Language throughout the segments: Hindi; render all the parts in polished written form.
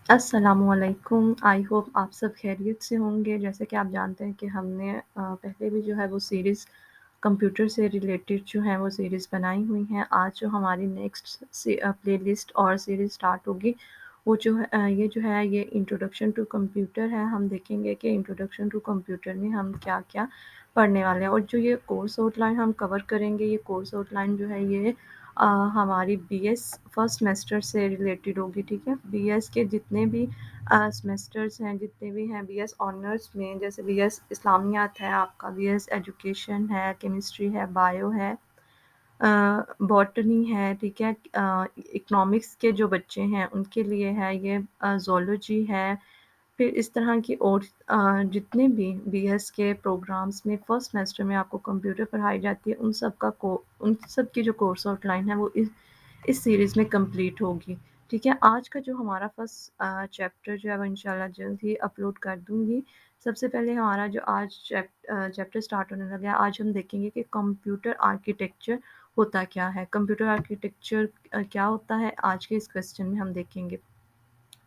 अस्सलामुअलैकुम। आई होप आप सब खैरियत से होंगे। जैसे कि आप जानते हैं कि हमने पहले भी जो है वो सीरीज़ कंप्यूटर से रिलेटेड जो है वो सीरीज़ बनाई हुई हैं। आज जो हमारी नेक्स्ट प्लेलिस्ट और सीरीज़ स्टार्ट होगी वो जो है ये जो है ये इंट्रोडक्शन टू कंप्यूटर है। हम देखेंगे कि इंट्रोडक्शन टू कंप्यूटर में हम क्या-क्या पढ़ने वाले हैं और जो ये कोर्स आउटलाइन हम कवर करेंगे, ये कोर्स आउटलाइन जो है ये हमारी बीएस फर्स्ट सेमेस्टर से रिलेटेड होगी, ठीक है। बीएस के जितने भी सेमेस्टर्स हैं, जितने भी हैं बीएस ऑनर्स में, जैसे बीएस इस्लामियात है आपका, बीएस एजुकेशन है, केमिस्ट्री है, बायो है, बॉटनी है, ठीक है। इकोनॉमिक्स के जो बच्चे हैं उनके लिए है ये, ज़ूलॉजी है। फिर इस तरह की और जितने भी बीएस के प्रोग्राम्स में फर्स्ट सेमेस्टर में आपको कंप्यूटर पढ़ाई जाती है, उन सब की जो कोर्स आउटलाइन है वो इस सीरीज़ में कंप्लीट होगी, ठीक है। आज का जो हमारा फर्स्ट चैप्टर जो है वो इंशाल्लाह जल्द ही अपलोड कर दूँगी। सबसे पहले हमारा जो आज चैप्टर स्टार्ट होने लगा है, आज हम देखेंगे कि कंप्यूटर आर्किटेक्चर होता क्या है? कंप्यूटर आर्किटेक्चर क्या होता है? आज के इस क्वेश्चन में हम देखेंगे।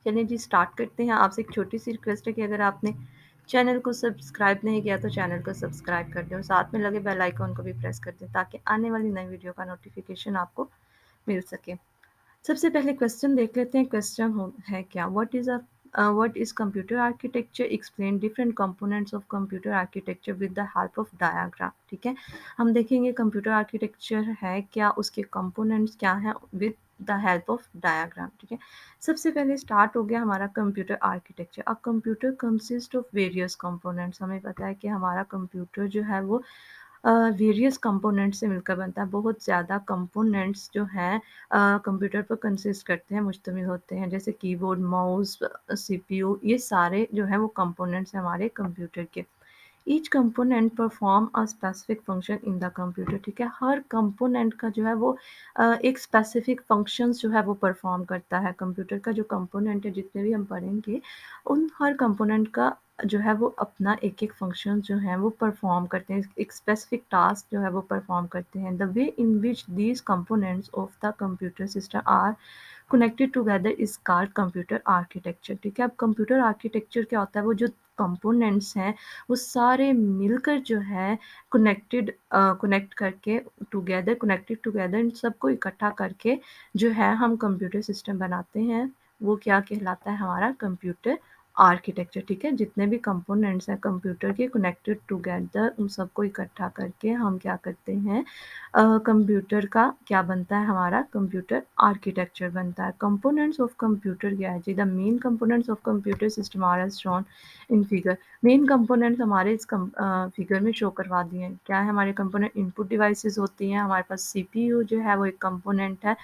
चलिए जी स्टार्ट करते हैं। आपसे एक छोटी-सी रिक्वेस्ट है कि अगर आपने चैनल को सब्सक्राइब नहीं किया तो चैनल को सब्सक्राइब कर दें और साथ में लगे बेल आइकन को भी प्रेस कर दें ताकि आने वाली नई वीडियो का नोटिफिकेशन आपको मिल सके। सबसे पहले क्वेश्चन देख लेते हैं। क्वेश्चन है क्या, what is computer architecture, explain different components of computer architecture with the help of diagram, ठीक है। हम देखेंगे कंप्यूटर आर्किटेक्चर है क्या, उसके कंपोनेंट्स क्या हैं with the help of diagram, ठीक है। सबसे पहले स्टार्ट हो गया हमारा कंप्यूटर आर्किटेक्चर। अब computer consist of various components. हमें पता है कि हमारा कंप्यूटर जो है वो वेरियस कंपोनेंट्स से मिलकर बनता है। बहुत ज़्यादा कंपोनेंट्स जो हैं कंप्यूटर पर कंसिस्ट करते हैं, मुश्तमिल होते हैं, जैसे कीबोर्ड, माउस, सीपीयू, ये सारे जो हैं वो कंपोनेंट्स हैं हमारे कंप्यूटर के। Each component perform a specific function in the computer, ठीक है। हर कंपोनेंट का जो है वो एक स्पेसिफिक फंक्शंस जो है वो परफॉर्म करता है। कंप्यूटर का जो कंपोनेंट है, जितने भी हम पढ़ेंगे, उन हर कंपोनेंट का जो है वो अपना एक-एक फंक्शन जो है वो परफॉर्म करते हैं। एक स्पेसिफिक टास्क जो है वो परफॉर्म करते हैं। The way in which these components of the computer system are connected together is called computer architecture, ठीक है। अब कंप्यूटर आर्किटेक्चर क्या होता है, वो जो कंपोनेंट्स हैं वो सारे मिलकर जो है कनेक्टेड टुगेदर इन सबको इकट्ठा करके जो है हम कंप्यूटर सिस्टम बनाते हैं। वो क्या कहलाता है, हमारा कंप्यूटर आर्किटेक्चर, ठीक है। जितने भी कंपोनेंट्स हैं कंप्यूटर के कनेक्टेड टुगेदर, उन सबको इकट्ठा करके हम क्या करते हैं, कंप्यूटर का क्या बनता है, हमारा कंप्यूटर आर्किटेक्चर बनता है। कंपोनेंट्स ऑफ कंप्यूटर क्या है जी, the main components of computer system are as shown in figure. Main components हमारे इस फिगर में शो करवा दिए हैं। क्या है हमारे कंपोनेंट, इनपुट डिवाइसेस होती हैं, हमारे पास सीपीयू जो है वो एक कंपोनेंट है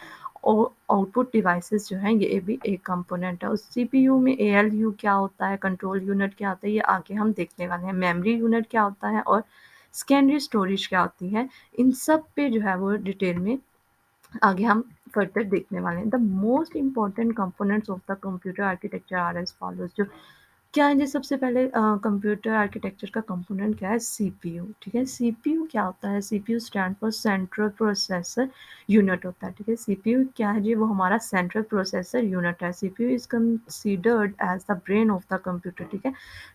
और आउटपुट डिवाइसेस जो हैं ये भी एक कंपोनेंट है। उस सीपीयू में एएलयू क्या होता है, कंट्रोल यूनिट क्या होता है, ये आगे हम देखने वाले हैं। मेमोरी यूनिट क्या होता है और सेकेंडरी स्टोरेज क्या होती है, इन सब पे जो है वो डिटेल में आगे हम फर्दर देखने वाले हैं। The most important components of the computer architecture are as follows. जो क्या है जी, सबसे पहले कंप्यूटर आर्किटेक्चर का कंपोनेंट क्या है, सीपीयू, ठीक है। सीपीयू क्या होता है, CPU stand for central processor unit होता है, ठीक है। सीपीयू क्या है जी, वो हमारा सेंट्रल प्रोसेसर यूनिट है। CPU is considered as the brain of the computer, ठीक है।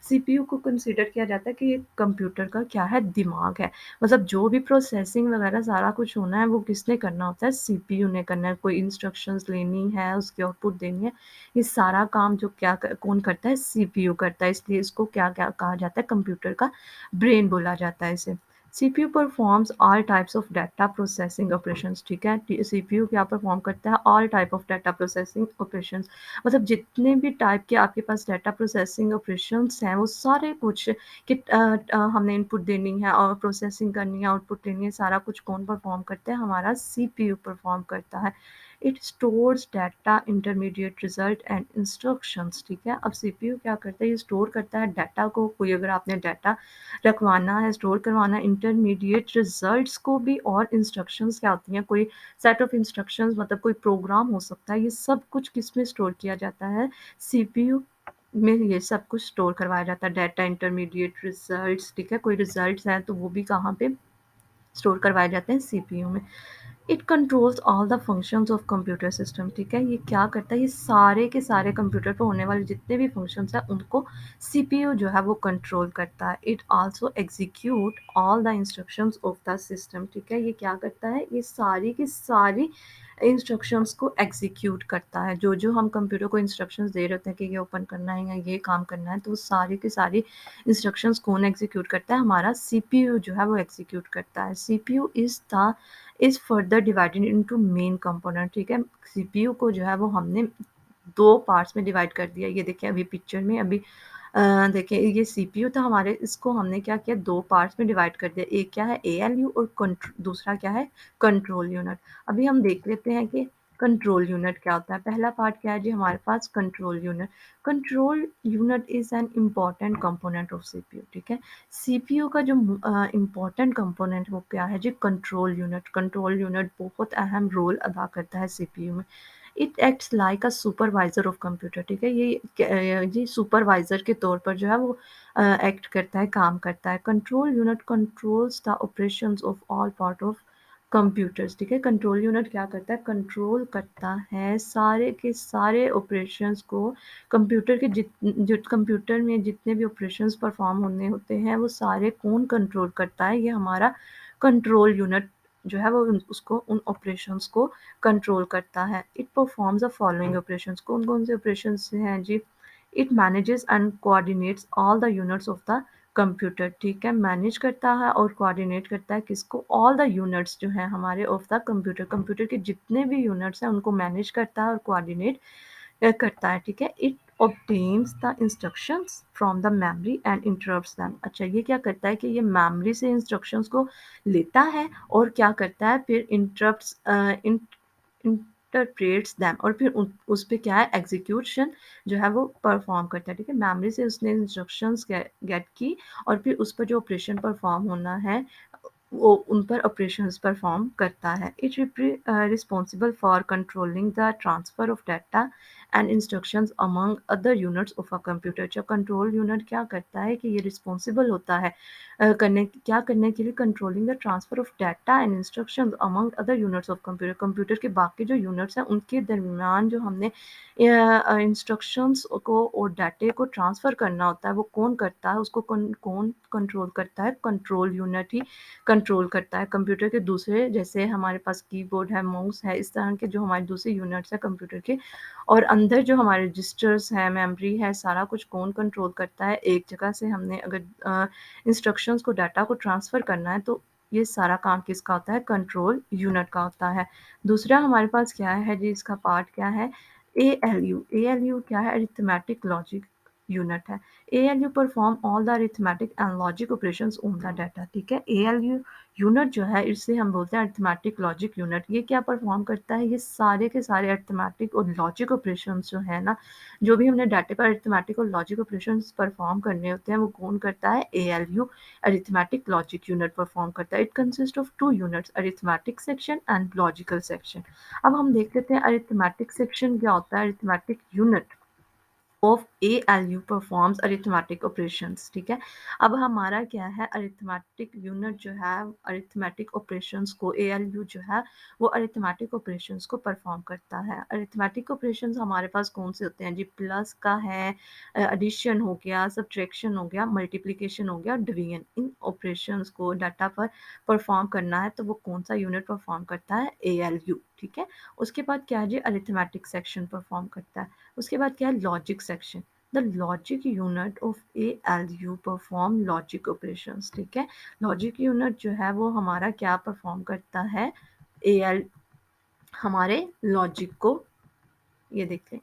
सीपीयू को कंसीडर किया जाता है कि ये कंप्यूटर का क्या है, दिमाग है। मतलब जो भी प्रोसेसिंग वगैरह सारा कुछ होना है वो किसने करना होता है, सीपीयू ने करना है। कोई इंस्ट्रक्शंस लेनी है, उसकी आउटपुट देनी है, ये सारा काम जो कौन करता है, सीपीयू करता है। इसलिए इसको क्या क्या कहा जाता है, कंप्यूटर का ब्रेन बोला जाता है इसे। CPU performs all types of data processing operations, ठीक है। सीपीयू क्या परफॉर्म करता है, all type of data processing operations. मतलब जितने भी टाइप के आपके पास डाटा प्रोसेसिंग ऑपरेशंस हैं वो सारे कुछ कि हमने इनपुट देनी है और प्रोसेसिंग करनी है, आउटपुट लेनी है, सारा कुछ कौन परफॉर्म करता है, हमारा सीपीयू परफॉर्म करता है। It stores data, intermediate result and instructions, ठीक है। अब सीपीयू क्या करता है, ये स्टोर करता है डाटा को। कोई अगर आपने डाटा रखवाना है, स्टोर करवाना है, इंटरमीडिएट रिजल्ट्स को भी, और इंस्ट्रक्शंस क्या होती हैं, कोई सेट ऑफ इंस्ट्रक्शंस, मतलब कोई प्रोग्राम हो सकता है, ये सब कुछ किस में स्टोर किया जाता है, सीपीयू में ये सब कुछ स्टोर करवाया जाता है। डाटा, इंटरमीडिएट रिजल्ट्स, ठीक है। कोई रिजल्ट्स हैं तो वो भी कहाँ पे स्टोर करवाए जाते हैं, सीपीयू में। It controls all the functions of computer system, ठीक है। ये क्या करता है, ये सारे के सारे कंप्यूटर पे होने वाले जितने भी फंक्शंस हैं उनको सीपीयू जो है वो कंट्रोल करता है। It also execute all the instructions of the system, ठीक है। ये क्या करता है, ये सारी की सारी इंस्ट्रक्शंस को एग्जीक्यूट करता है। जो जो हम कंप्यूटर को इंस्ट्रक्शंस दे रहे होते हैं कि ये ओपन करना है या ये काम करना है, तो सारी की सारी इंस्ट्रक्शंस कौन एग्जीक्यूट करता है, हमारा सीपीयू जो है वो एग्जीक्यूट करता है। CPU is further divided into main component, ठीक है। सीपीयू को जो है वो हमने दो पार्ट्स में डिवाइड कर दिया। ये देखिए अभी पिक्चर में अभी देखिए ये सीपीयू था हमारे, इसको हमने क्या किया, दो पार्ट्स में डिवाइड कर दिया। एक क्या है एएलयू और दूसरा क्या है कंट्रोल यूनिट। अभी हम देख लेते हैं कि कंट्रोल यूनिट क्या होता है। पहला पार्ट क्या है जी हमारे पास control unit. Control unit is an important component of CPU, ठीक है। सीपीयू का जो इम्पॉर्टेंट कंपोनेंट वो क्या है जी, कंट्रोल यूनिट। कंट्रोल यूनिट बहुत अहम रोल अदा करता है सीपीयू में। It acts like a supervisor of computer, ठीक है। ये सुपरवाइजर के तौर पर जो है वो एक्ट करता है, काम करता है। Control unit controls the operations of all part of computers, ठीक है। कंट्रोल यूनिट क्या करता है, कंट्रोल करता है सारे के सारे ऑपरेशंस को। कंप्यूटर के जो कंप्यूटर में जितने भी ऑपरेशंस परफॉर्म होने होते हैं वो सारे कौन कंट्रोल करता है, ये हमारा कंट्रोल यूनिट जो है वो उसको उन ऑपरेशंस को कंट्रोल करता है। It performs the following operations, कौन कौन से ऑपरेशंस हैं जी, it manages and coordinates all the units of the computer, ठीक है। मैनेज करता है और कोऑर्डिनेट करता है किसको, ऑल द यूनिट्स जो है हमारे ऑफ द कंप्यूटर। कंप्यूटर के जितने भी यूनिट्स हैं उनको मैनेज करता है और कोऑर्डिनेट करता है, ठीक है। It obtains the instructions from the memory and interrupts them। अच्छा ये क्या करता है कि ये मेमोरी से इंस्ट्रक्शंस को लेता है और क्या करता है फिर इंटरप्ट्स इंटरप्रेट्स दैम, और फिर उस पे क्या है एग्जीक्यूशन जो है वो परफॉर्म करता है, ठीक है। मेमोरी से उसने इंस्ट्रक्शंस गेट की और फिर उस पर जो ऑपरेशन परफॉर्म होना है वो उन पर ऑपरेशंस परफॉर्म करता है। It responsible for controlling the transfer of data and instructions among other units of a computer. जो कंट्रोल यूनिट क्या करता है कि ये रिस्पॉन्सिबल होता है करने के लिए, controlling the transfer of data and instructions among other units of computer. Computer के बाकी जो यूनिट्स हैं उनके दरमियान जो हमने इंस्ट्रक्शंस को और डाटे को ट्रांसफ़र करना होता है वो कौन करता है, उसको कौन कंट्रोल करता है, कंट्रोल यूनिट ही कंट्रोल करता है। कंप्यूटर के दूसरे जैसे हमारे पास कीबोर्ड है, माउस है, इस तरह के जो हमारे दूसरे यूनिट्स हैं कंप्यूटर के, और अंदर जो हमारे रजिस्टर्स हैं, मेमोरी है, सारा कुछ कौन कंट्रोल करता है। एक जगह से हमने अगर इंस्ट्रक्शंस को डाटा को ट्रांसफ़र करना है तो ये सारा काम किसका होता है, कंट्रोल यूनिट का होता है। दूसरा हमारे पास क्या है जी, इसका पार्ट क्या है, एएलयू क्या है, अरिथमेटिक लॉजिक यूनिट है। ALU perform all the arithmetic and logic operations on the data, ठीक है। एएलयू यूनिट जो है इसे हम बोलते हैं अरिथमेटिक लॉजिक यूनिट। ये क्या परफॉर्म करता है, ये सारे के सारे अरिथमेटिक और लॉजिक ऑपरेशंस जो है ना, जो भी हमने डाटे पर अरिथमेटिक और लॉजिक ऑपरेशंस परफॉर्म करने होते हैं वो कौन करता है, ALU arithmetic logic unit perform करता है। It consist of two units, arithmetic section and logical section. अब हम देख लेते हैं अरिथमेटिक सेक्शन क्या होता है। Arithmetic unit of ALU performs arithmetic operations, ठीक है। अब हमारा क्या है, अरिथमेटिक यूनिट जो है अरिथमेटिक ऑपरेशंस को, ALU जो है वो अरिथमेटिक ऑपरेशंस को परफॉर्म करता है। अरिथमेटिक ऑपरेशंस हमारे पास कौन से होते हैं जी, प्लस का है, एडिशन हो गया, सब्ट्रैक्शन हो गया, मल्टीप्लिकेशन हो गया, डिवीजन। इन ऑपरेशंस को डाटा पर परफॉर्म करना है तो वो कौन सा यूनिट परफॉर्म करता है, ALU, ठीक है। उसके बाद क्या है जी, अरिथमेटिक सेक्शन परफॉर्म करता है। उसके बाद क्या है, logic section. The logic unit of ALU perform logic operations, ठीक है। लॉजिक यूनिट जो है वो हमारा क्या परफॉर्म करता है, एल हमारे लॉजिक को, ये देख लें,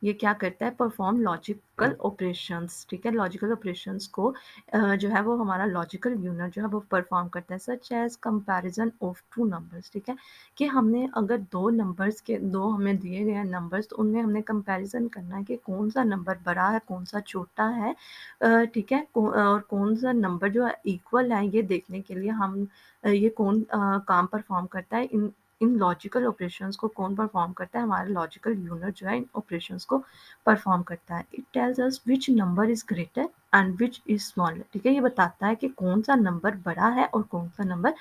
ये क्या करता है, परफॉर्म लॉजिकल ऑपरेशंस, ठीक है। लॉजिकल ऑपरेशंस को जो है वो हमारा लॉजिकल यूनिट जो है वो परफॉर्म करता है। Such as comparison of two numbers, ठीक है, कि हमने अगर दो नंबर्स के, दो हमें दिए गए हैं नंबर्स, तो उनमें हमने कंपैरिजन करना है कि कौन सा नंबर बड़ा है कौन सा छोटा है, ठीक है। और कौन सा नंबर जो है इक्वल है, ये देखने के लिए हम ये कौन काम परफॉर्म करता है, इन लॉजिकल ऑपरेशंस को कौन परफॉर्म करता है, हमारा लॉजिकल यूनिट जो है इन ऑपरेशंस को परफॉर्म करता है। It tells us which number is greater and which is smaller, ठीक है। ये बताता है कि कौन सा नंबर बड़ा है और कौन सा नंबर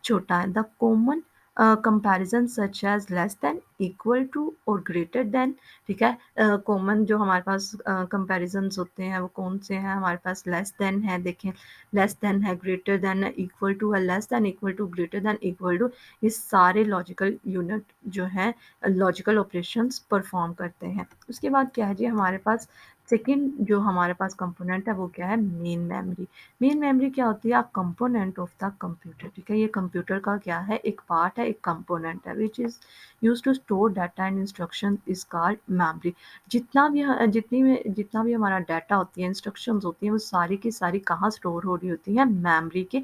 छोटा है। The common comparison such as less than, equal to और ग्रेटर देन, ठीक है। कॉमन जो हमारे पास कंपैरिजन्स होते हैं वो कौन से हैं हमारे पास, लेस देन है, देखें लेस देन है, ग्रेटर देन है, इक्वल टू है, less than, equal to, greater than, equal to, ये सारे लॉजिकल यूनिट जो हैं लॉजिकल ऑपरेशंस परफॉर्म करते हैं। उसके बाद क्या है जी हमारे पास सेकंड जो हमारे पास कंपोनेंट है वो क्या है, मेन मेमोरी। मेन मेमोरी क्या होती है, a component of the computer, ठीक है। ये कंप्यूटर का क्या है, एक पार्ट है, एक कंपोनेंट है, which is use to store data and instruction is called memory. जितना भी हमारा डाटा होती है, इंस्ट्रक्शंस होती हैं, वो सारी की सारी कहाँ स्टोर हो रही होती हैं, मेमोरी के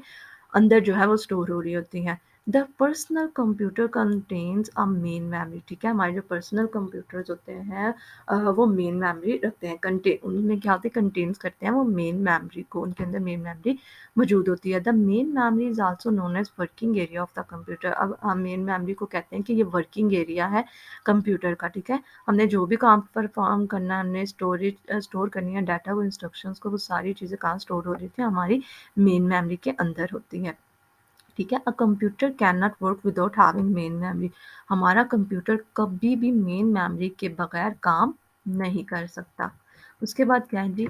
अंदर जो है वो स्टोर हो रही होती हैं। The personal computer contains a main memory, ठीक है। हमारे जो पर्सनल कंप्यूटर्स होते हैं वो मेन मेमोरी रखते हैं, कंटेन उनमें क्या होते हैं, कंटेन्स करते हैं वो मेन मेमोरी को, उनके अंदर मेन मेमोरी मौजूद होती है। The main memory is also known as working area of the computer. अब हम मेन मेमोरी को कहते हैं कि ये वर्किंग एरिया है कंप्यूटर का, ठीक है। हमने जो भी काम परफॉर्म करना है, हमने स्टोर करनी है डाटा को, इंस्ट्रक्शंस को, वो सारी चीज़ें कहाँ स्टोर हो रही थी, हमारी मेन मेमोरी के अंदर होती हैं, ठीक है। A computer can not work without having main memory. हमारा कंप्यूटर कभी भी मेन मेमोरी के बगैर काम नहीं कर सकता। उसके बाद क्या है जी,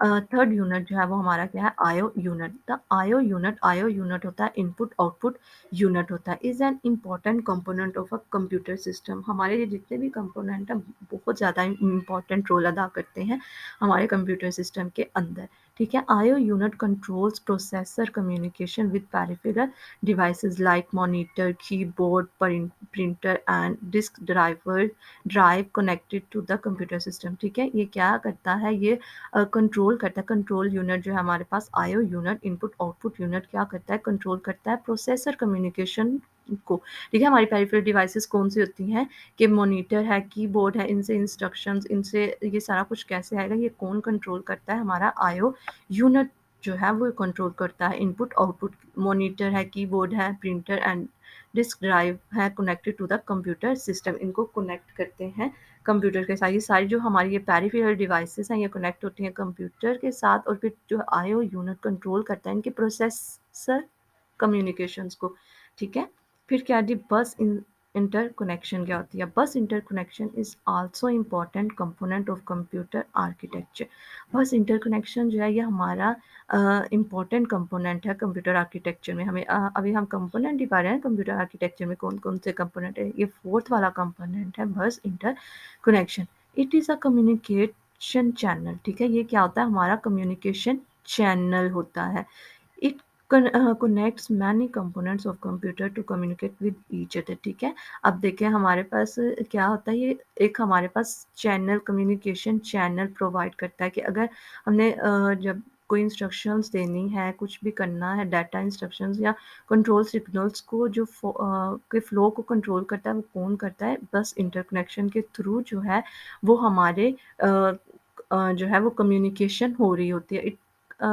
थर्ड यूनिट जो है वो हमारा क्या है, IO unit. The IO unit होता है इनपुट आउटपुट यूनिट होता है, is an important component of a computer system. हमारे ये जितने भी कंपोनेंट हैं बहुत ज़्यादा इम्पॉर्टेंट रोल अदा करते हैं हमारे कंप्यूटर सिस्टम के अंदर, ठीक है। IO unit controls processor communication with peripheral devices like monitor, keyboard, printer and disk drive connected to the computer system, ठीक है। ये क्या करता है, ये कंट्रोल करता है, कंट्रोल यूनिट जो है हमारे पास IO unit, input output unit क्या करता है, कंट्रोल करता है प्रोसेसर कम्युनिकेशन को, ठीक है। हमारी पेरिफेरल डिवाइसेस कौन सी होती हैं, कि मॉनिटर है, कीबोर्ड है, इनसे इंस्ट्रक्शंस, इनसे ये सारा कुछ कैसे आएगा, ये कौन कंट्रोल करता है, हमारा आईओ यूनिट जो है वो कंट्रोल करता है। इनपुट आउटपुट मॉनिटर है, कीबोर्ड है, प्रिंटर एंड डिस्क ड्राइव है connected to the computer system, इनको कनेक्ट करते हैं कंप्यूटर के साथ। ये सारी जो हमारी ये पेरिफेरल डिवाइसेस हैं ये कनेक्ट होती हैं कंप्यूटर के साथ, और फिर जो आईओ यूनिट कंट्रोल करता है इनके प्रोसेसर कम्युनिकेशंस को, ठीक है। फिर क्या जी, बस इंटरकनेक्शन क्या होती है, बस interconnection is also important component of computer architecture. बस इंटरकनेक्शन जो है ये हमारा इम्पॉर्टेंट कंपोनेंट है कंप्यूटर आर्किटेक्चर में। हमें अभी हम कंपोनेंट ही पा रहे हैं कंप्यूटर आर्किटेक्चर में कौन कौन से कंपोनेंट है, ये फोर्थ वाला कंपोनेंट है बस inter connection. It is a communication channel, ठीक है। ये क्या होता है, हमारा कम्युनिकेशन चैनल होता है। It connects many components of computer to communicate with each other, ठीक है। अब देखिए हमारे पास क्या होता है, ये एक हमारे पास चैनल, कम्युनिकेशन चैनल प्रोवाइड करता है कि अगर हमने जब कोई इंस्ट्रक्शंस देनी है, कुछ भी करना है, डाटा इंस्ट्रक्शंस या कंट्रोल सिग्नल्स को जो के फ्लो को कंट्रोल करता है वो कौन करता है, बस इंटरकनेक्शन के थ्रू जो है वो हमारे जो है वो कम्युनिकेशन हो रही होती है।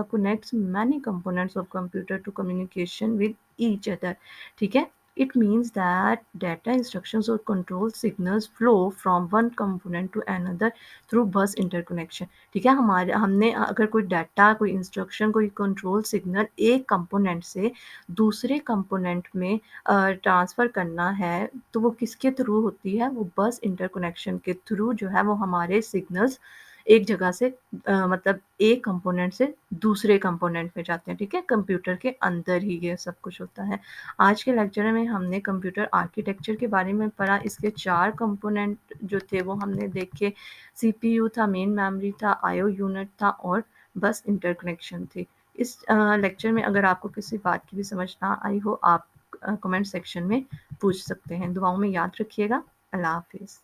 connects many components of computer to communication with each other, ठीक है। It means that data instructions or control signals flow from one component to another through bus interconnection, ठीक है। हमारे हमने अगर कोई डाटा, कोई इंस्ट्रक्शन, कोई कंट्रोल सिग्नल एक कंपोनेंट से दूसरे कंपोनेंट में ट्रांसफ़र करना है तो वो किसके थ्रू होती है, वो बस इंटरकनेक्शन के थ्रू जो है वो हमारे सिग्नल्स एक जगह से मतलब एक कंपोनेंट से दूसरे कंपोनेंट में जाते हैं, ठीक है। कंप्यूटर के अंदर ही ये सब कुछ होता है। आज के लेक्चर में हमने कंप्यूटर आर्किटेक्चर के बारे में पढ़ा। इसके 4 कंपोनेंट जो थे वो हमने देखे, सीपीयू था, मेन मेमोरी था, आईओ यूनिट था और बस इंटरकनेक्शन थी। इस लेक्चर में अगर आपको किसी बात की भी समझ ना आई हो, आप कमेंट सेक्शन में पूछ सकते हैं। दुआओं में याद रखिएगा। अल्लाह हाफ़िज़।